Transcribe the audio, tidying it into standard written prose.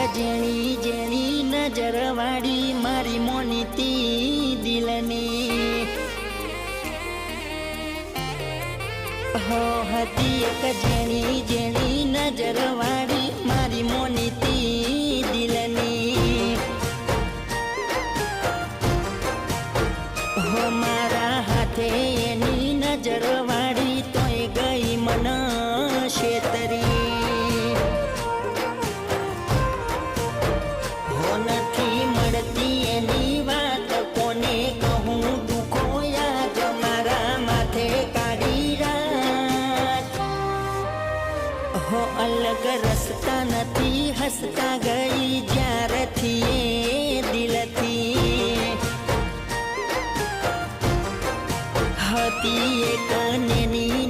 જેણી જેણી નજર વાળી મારી મોનીતી દિલની હો હતી એક જેણી જેણી નજર વાળી મારી મોનીતી દિલની હો મારા હાથે એની નજર વાળી તોય ગઈ મન શેતરી એની વાત કોને કહું દુખો યાદ મારા માથે કાઢી રાત હો અલગ રસ્તા નથી હસતા ગઈ જ્યારથી એ દિલથી હતી એક નેની